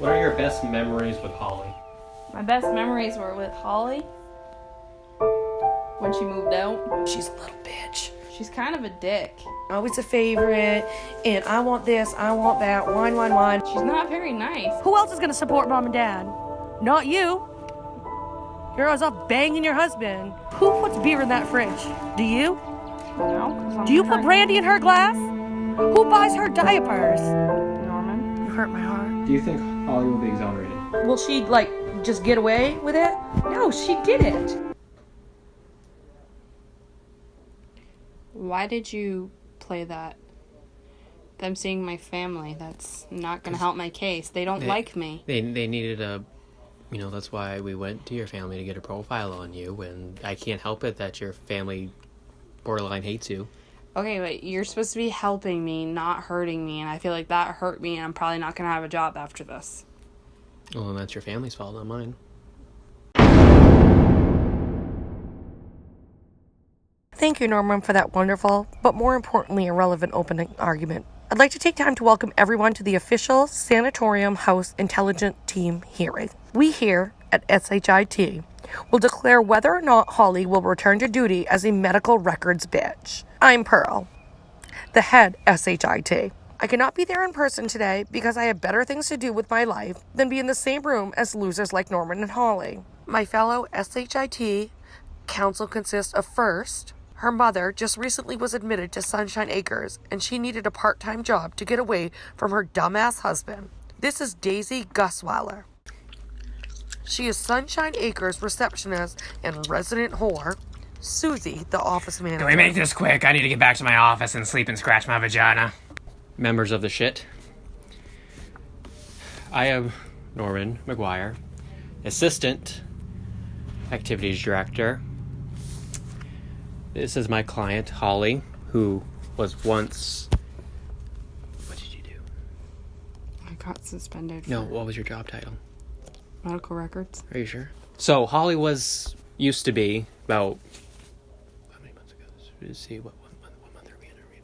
What are your best memories with Holly? My best memories were with Holly when she moved out. She's a little bitch. She's kind of a dick. Always a favorite, and I want this, I want that, wine. She's not very nice. Who else is going to support mom and dad? Not you. You're always off banging your husband. Who puts beer in that fridge? Do you? No. Do you put brandy in her glass? Who buys her diapers? Norman. You hurt my heart. Do you think Holly will be exonerated? Will she, just get away with it? No, she didn't. Why did you play that? Them seeing my family. That's not going to help my case. They don't like me. They needed a... that's why we went to your family to get a profile on you, and I can't help it that your family borderline hates you. Okay, but you're supposed to be helping me, not hurting me, and I feel like that hurt me, and I'm probably not going to have a job after this. Well, then that's your family's fault, not mine. Thank you, Norman, for that wonderful, but more importantly, irrelevant opening argument. I'd like to take time to welcome everyone to the official Sanatorium House Intelligent Team hearing. We here at S.H.I.T. will declare whether or not Holly will return to duty as a medical records bitch. I'm Pearl, the head S.H.I.T. I cannot be there in person today because I have better things to do with my life than be in the same room as losers like Norman and Holly. My fellow S.H.I.T. council consists of first, her mother just recently was admitted to Sunshine Acres, and she needed a part-time job to get away from her dumbass husband. This is Daisy Gusweiler. She is Sunshine Acres receptionist and resident whore. Susie, the office manager. Can we make this quick? I need to get back to my office and sleep and scratch my vagina. Members of the shit. I am Norman McGuire, Assistant Activities Director. This is my client, Holly, who was once... What did you do? I got suspended No, what was your job title? medical records. Are you sure? So, Holly used to be about... How many months ago? Let's see, what month are we in? Are we in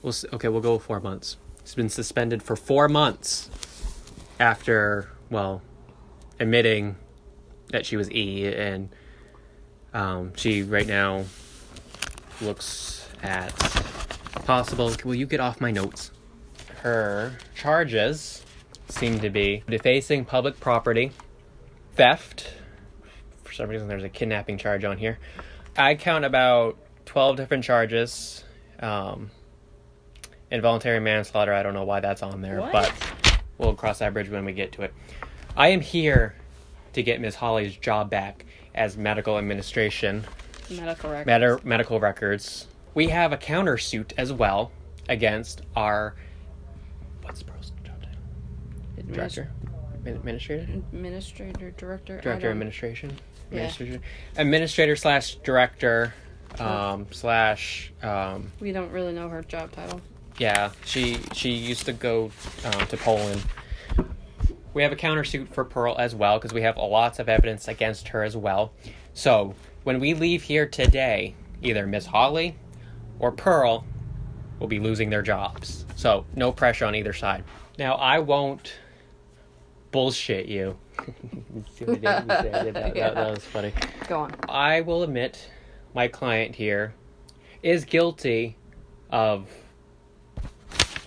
May? Okay, we'll go with 4 months. She's been suspended for 4 months after, admitting that she was E, and she right now looks at possible... Will you get off my notes? Her charges seem to be defacing public property, theft. For some reason, there's a kidnapping charge on here. I count about 12 different charges. Involuntary manslaughter, I don't know why that's on there, but we'll cross that bridge when we get to it. I am here to get Ms. Holly's job back as medical administration. Medical records. Medical records. We have a countersuit as well against our... What's Pearl's job title? Director? Administrator? Administrator, director. Director of Administration? Yeah. Administrator slash director slash... We don't really know her job title. Yeah, she used to go to Poland. We have a countersuit for Pearl as well, because we have lots of evidence against her as well. So, when we leave here today, either Miss Holly or Pearl will be losing their jobs. So, no pressure on either side. Now, I won't bullshit you. See what I did? That was funny. Go on. I will admit my client here is guilty of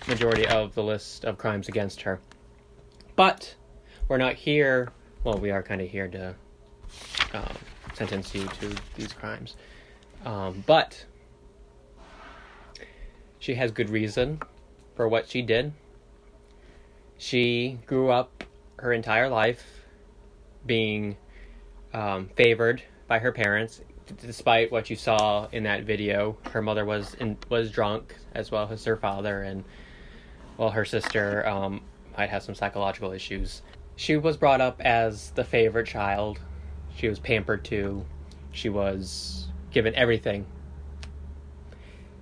majority of the list of crimes against her. But we're not here... Well, we are kind of here to sentence you to these crimes. But she has good reason for what she did. She grew up her entire life being favored by her parents. Despite what you saw in that video, her mother was drunk, as well as her father, and her sister might have some psychological issues. She was brought up as the favorite child. She was pampered to. She was given everything.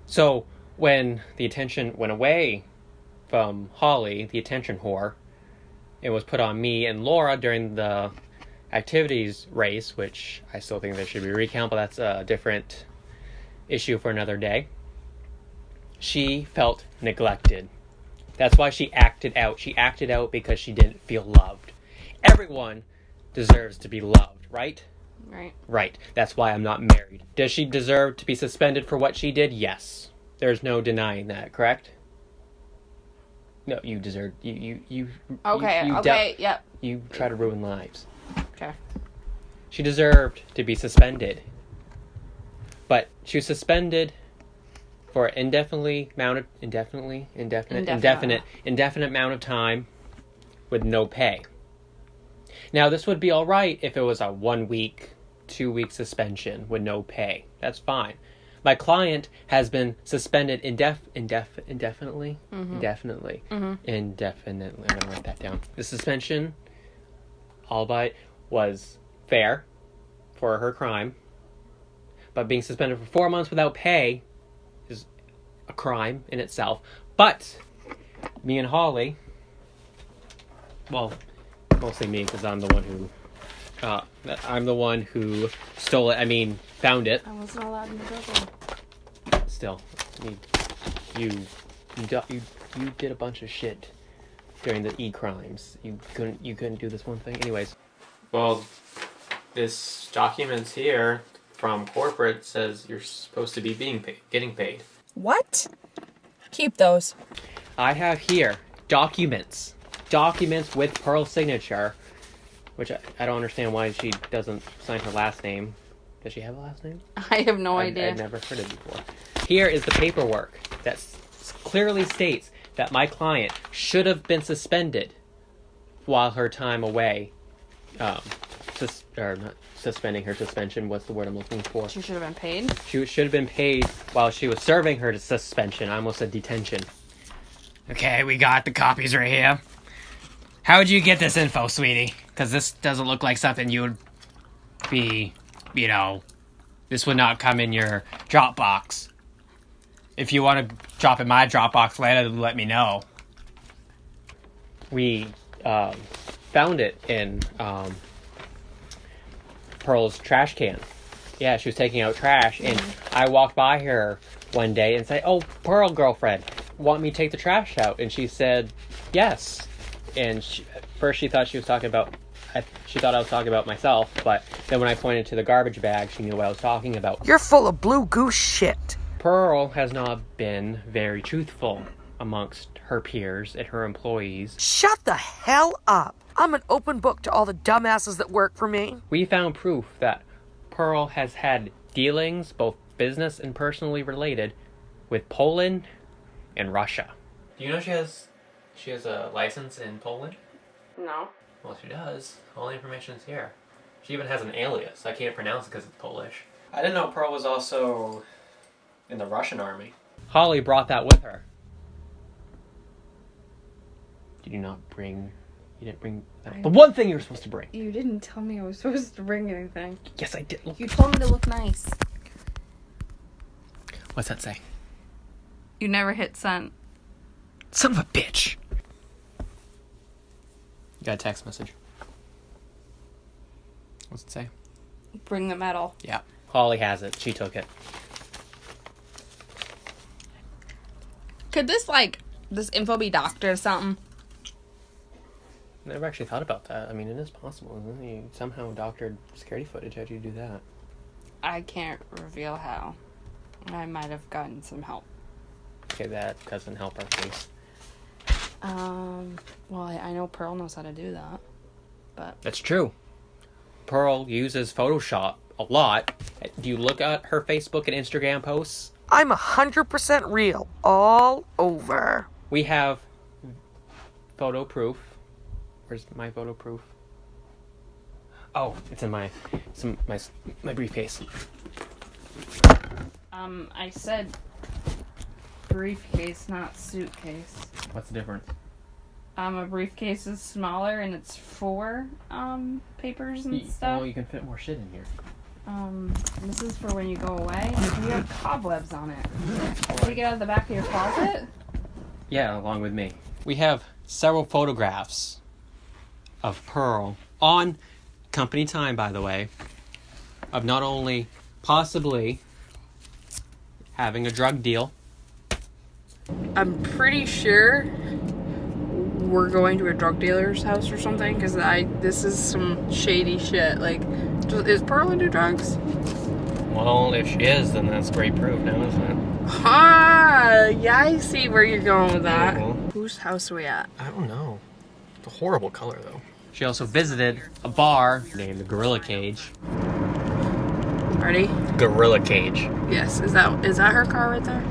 So when the attention went away from Holly, the attention whore, it was put on me and Laura during the activities race, which I still think there should be a recount, but that's a different issue for another day. She felt neglected. That's why she acted out. She acted out because she didn't feel loved. Everyone deserves to be loved, right? Right. Right. That's why I'm not married. Does she deserve to be suspended for what she did? Yes. There's no denying that, correct? No, you deserve... You Okay, yep. You try to ruin lives. Okay. She deserved to be suspended. But she was suspended for indefinite amount of time with no pay. Now, this would be all right if it was a 1 week, 2 week suspension with no pay. That's fine. My client has been suspended indefinitely. Mm-hmm. Indefinitely. Mm-hmm. Indefinitely. I'm going to write that down. The suspension, albeit, was fair for her crime. But being suspended for 4 months without pay is a crime in itself. But me and Holly, well, mostly me because I'm the one who stole it. Found it. I wasn't allowed in the building. Still, you did a bunch of shit during the crimes. You couldn't do this one thing. Anyways, well, this documents here from corporate says you're supposed to be getting paid. What? Keep those. I have here documents with Pearl's signature, which I don't understand why she doesn't sign her last name. Does she have a last name? I have no idea. I've never heard it before. Here is the paperwork that clearly states that my client should have been suspended while her time away. Not suspending her suspension. What's the word I'm looking for? She should have been paid? She should have been paid while she was serving her suspension. I almost said detention. Okay, we got the copies right here. How would you get this info, sweetie? Because this doesn't look like something you would be, this would not come in your Dropbox. If you want to drop in my Dropbox later, let me know. We found it in Pearl's trash can. Yeah, she was taking out trash, and I walked by her one day and said, "Oh, Pearl, girlfriend, want me to take the trash out?" And she said, "Yes." And first she thought I was talking about myself, but then when I pointed to the garbage bag, she knew what I was talking about. You're full of blue goose shit. Pearl has not been very truthful amongst her peers and her employees. Shut the hell up. I'm an open book to all the dumbasses that work for me. We found proof that Pearl has had dealings, both business and personally related, with Poland and Russia. Do you know she has a license in Poland? No. Well, she does. All the information is here. She even has an alias. I can't pronounce it because it's Polish. I didn't know Pearl was also in the Russian army. Holly brought that with her. You didn't bring that. The one thing you were supposed to bring. You didn't tell me I was supposed to bring anything. Yes, I did. You told me to look nice. What's that say? You never hit send. Son of a bitch. You got a text message. What's it say? Bring the medal. Yeah. Holly has it. She took it. Could this info be doctored or something? Never actually thought about that. It is possible, isn't it? You somehow doctored security footage. How'd you do that? I can't reveal how. I might have gotten some help. Okay, that doesn't help our case. Well, I know Pearl knows how to do that, but... That's true. Pearl uses Photoshop a lot. Do you look at her Facebook and Instagram posts? I'm 100% real, all over. We have photo proof. Where's my photo proof? Oh, it's in my briefcase. I said briefcase, not suitcase. What's the difference? A briefcase is smaller and it's for papers and stuff. Well, you can fit more shit in here. This is for when you go away. You have cobwebs on it. Take it out of the back of your closet? Yeah, along with me. We have several photographs of Pearl on company time, by the way, of not only possibly having a drug deal. I'm pretty sure we're going to a drug dealer's house or something? Because this is some shady shit. Like, is Pearl into drugs? Well, if she is, then that's great proof now, isn't it? Yeah, I see where you're going with that. Mhm. Whose house are we at? I don't know. It's a horrible color, though. She also visited a bar named the Gorilla Cage. Ready? Gorilla Cage. Yes. Is that her car right there?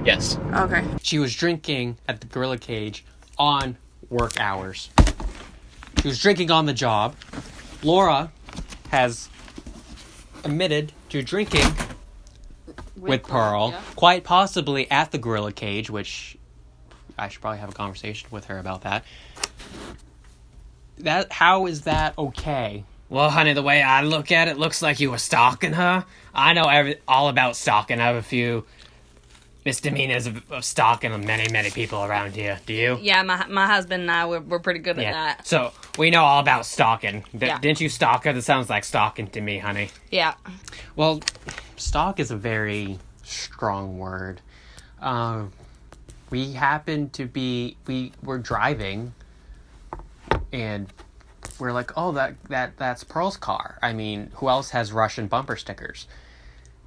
Yes. Okay. She was drinking at the Gorilla Cage on work hours. She was drinking on the job. Laura has admitted to drinking with Pearl, yeah. quite possibly at the Gorilla Cage, which I should probably have a conversation with her about that. How is that okay? Well, honey, the way I look at it, looks like you were stalking her. I know all about stalking. I have a few misdemeanors of stalking many people around here. Do you? Yeah, my husband and I, we're pretty good at that. So, we know all about stalking. Yeah. Didn't you stalk her? That sounds like stalking to me, honey. Yeah. Well, stalk is a very strong word. We happened to be... We were driving, and we're like, oh, that's Pearl's car. I mean, who else has Russian bumper stickers?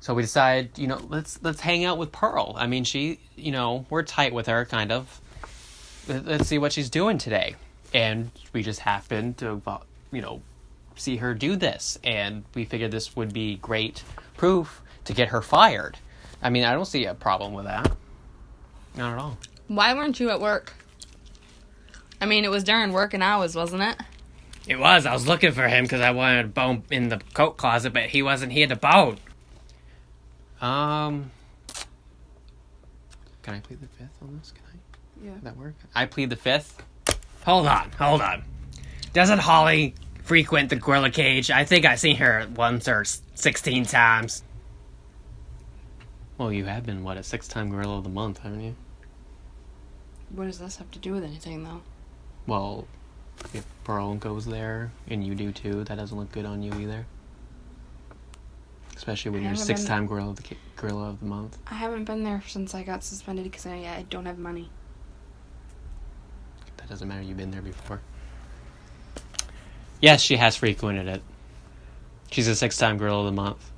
So we decided, let's hang out with Pearl. I mean, she, we're tight with her, kind of. Let's see what she's doing today. And we just happened to, see her do this. And we figured this would be great proof to get her fired. I mean, I don't see a problem with that. Not at all. Why weren't you at work? I mean, it was during working hours, wasn't it? It was. I was looking for him because I wanted to bone in the coat closet, but he wasn't here to bone. Can I plead the fifth on this? Can I? Yeah. Does that work? I plead the fifth. Hold on. Doesn't Holly frequent the Gorilla Cage? I think I've seen her once or 16 times. Well, you have been, a 6-time Gorilla of the Month, haven't you? What does this have to do with anything, though? Well, if Pearl goes there, and you do too, that doesn't look good on you either. Especially when you're a 6-time Gorilla of the Month. I haven't been there since I got suspended because I don't have money. That doesn't matter, you've been there before. Yes, she has frequented it. She's a 6-time Gorilla of the Month.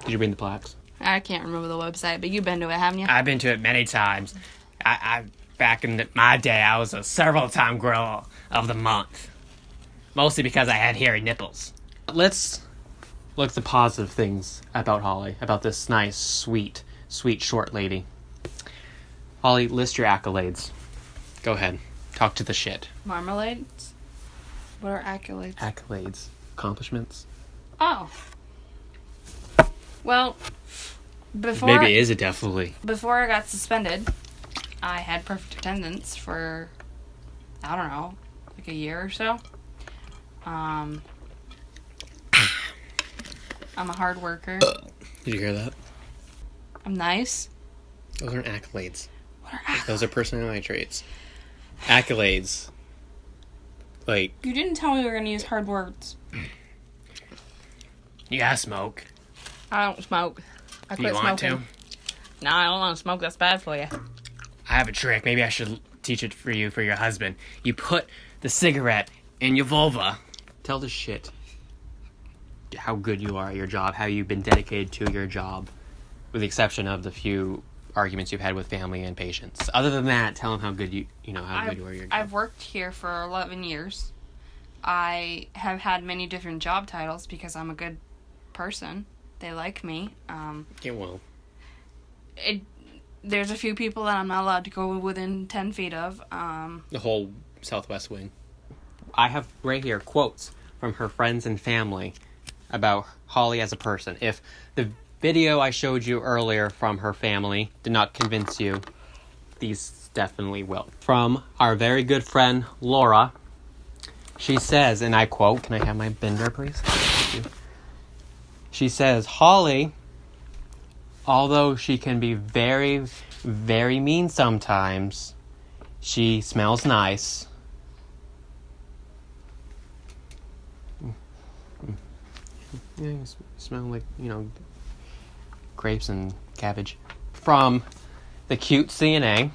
Did you bring the plaques? I can't remember the website, but you've been to it, haven't you? I've been to it many times. Back in my day, I was a several-time Gorilla of the Month. Mostly because I had hairy nipples. Let's look at the positive things about Holly, about this nice, sweet short lady. Holly, list your accolades. Go ahead. Talk to the shit. Marmalades? What are accolades? Accolades. Accomplishments. Oh. Well, before Maybe it is a definitely. Before I got suspended, I had perfect attendance for, I don't know, like a year or so. I'm a hard worker. Did you hear that? I'm nice. Those aren't accolades. What are accolades? Those are personality traits. Accolades. Like, You didn't tell me we were going to use hard words. You gotta smoke. I don't smoke. I Do quit you want smoking. to? No, I don't want to smoke. That's bad for you. I have a trick. Maybe I should teach it for your husband. You put the cigarette in your vulva. tell the shit how good you are at your job, how you've been dedicated to your job, with the exception of the few arguments you've had with family and patients. Other than that, tell them how good good you are at your job. I've worked here for 11 years. I have had many different job titles because I'm a good person. They like me. Yeah, well, There's a few people that I'm not allowed to go within 10 feet of. the whole Southwest wing. I have right here quotes from her friends and family about Holly as a person. If the video I showed you earlier from her family did not convince you, these definitely will. From our very good friend Laura, she says, and I quote, can I have my bender, please? Thank you. She says, Holly, although she can be very, very mean sometimes, she smells nice. Yeah, you smell like, grapes and cabbage. From the cute CNA,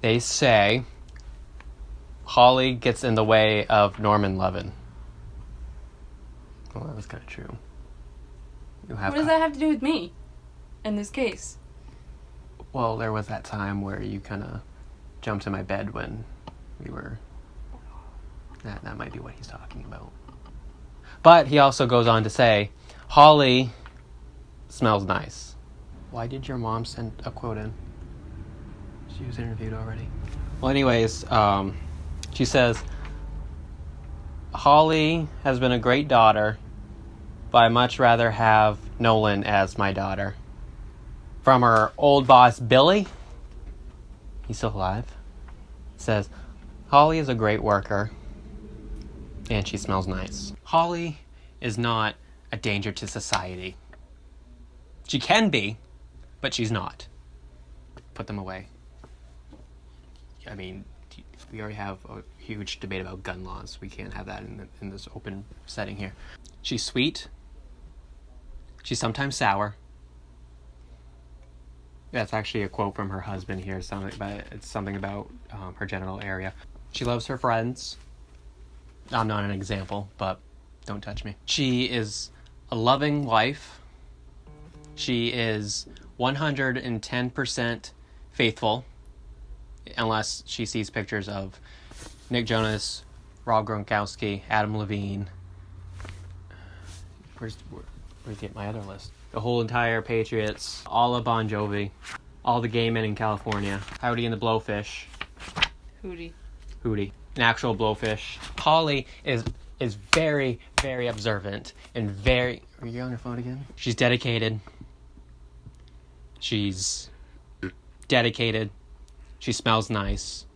They say Holly gets in the way of Norman Levin. Well, that was kind of true. What does that have to do with me in this case? Well, there was that time where you kind of jumped in my bed when we were... That might be what he's talking about. But he also goes on to say, Holly smells nice. Why did your mom send a quote in? She was interviewed already. Well, anyways, she says, Holly has been a great daughter, but I'd much rather have Nolan as my daughter. From her old boss, Billy, he's still alive, says, Holly is a great worker, and she smells nice. Holly is not a danger to society. She can be, but she's not. Put them away. I mean, we already have a huge debate about gun laws. We can't have that in this open setting here. She's sweet. She's sometimes sour. That's actually a quote from her husband here. It's something about her genital area. She loves her friends. I'm not an example, but don't touch me. She is a loving wife. She is 110% faithful, unless she sees pictures of Nick Jonas, Rob Gronkowski, Adam Levine. Where's my other list? The whole entire Patriots, all of Bon Jovi, all the gay men in California, Howdy and the Blowfish. Hootie. An actual blowfish. Holly is very, very observant and very... Are you on your phone again? She's dedicated. She smells nice.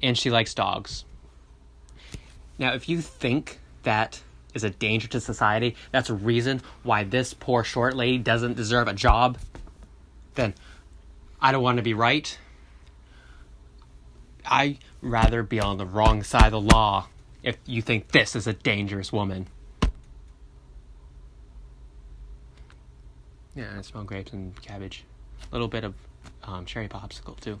And she likes dogs. Now, if you think that is a danger to society, that's a reason why this poor short lady doesn't deserve a job, then I don't want to be right. I'd rather be on the wrong side of the law if you think this is a dangerous woman. Yeah, I smell grapes and cabbage. A little bit of cherry popsicle, too.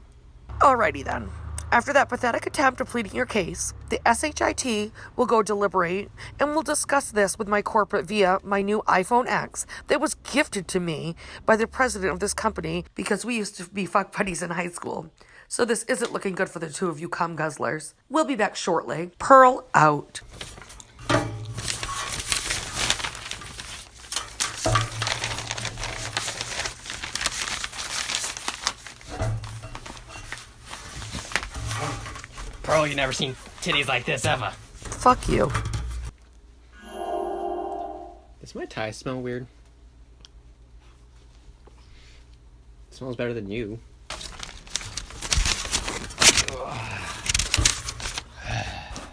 Alrighty then. After that pathetic attempt of pleading your case, the S.H.I.T will go deliberate, and we'll discuss this with my corporate via my new iPhone X that was gifted to me by the president of this company because we used to be fuck buddies in high school. So this isn't looking good for the two of you cum guzzlers. We'll be back shortly. Pearl out. Pearl, you never seen titties like this ever. Fuck you. Does my tie smell weird? It smells better than you.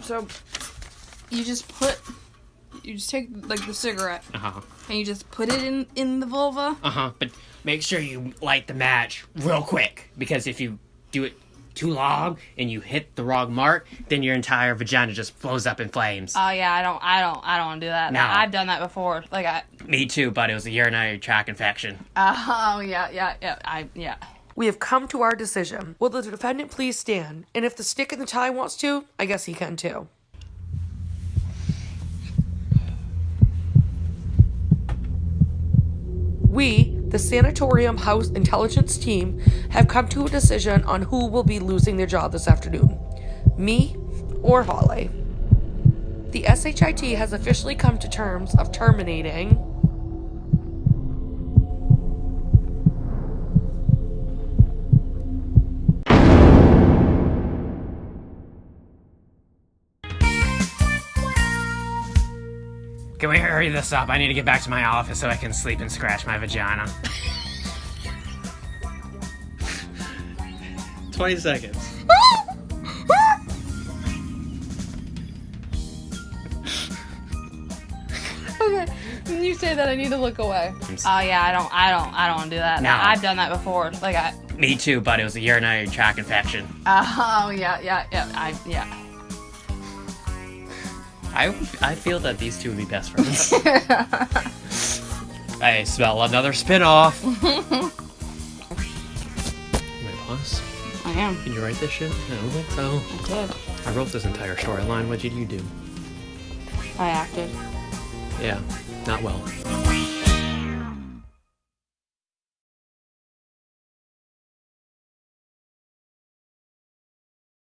So, you just take like the cigarette and you just put it in the vulva. But make sure you light the match real quick, because if you do it too long and you hit the wrong mark, then your entire vagina just blows up in flames. Oh yeah, I don't want to do that. No. I've done that before. Me too, but it was a urinary tract infection. Yeah. We have come to our decision. Will the defendant please stand? And if the stick in the tie wants to, I guess he can too. We, the Sanatorium House Intelligence Team, have come to a decision on who will be losing their job this afternoon. Me or Holly. The S.H.I.T has officially come to terms of terminating... Can we hurry this up? I need to get back to my office so I can sleep and scratch my vagina. 20 seconds. Okay, when you say that, I need to look away. Oh yeah, I don't want to do that. No. I've done that before. Me too, but it was a urinary tract infection. I feel that these two would be best friends. I smell another spin-off. My boss? I am. Did you write this shit? I don't think so. I did. I wrote this entire storyline. What did you do? I acted. Yeah, not well.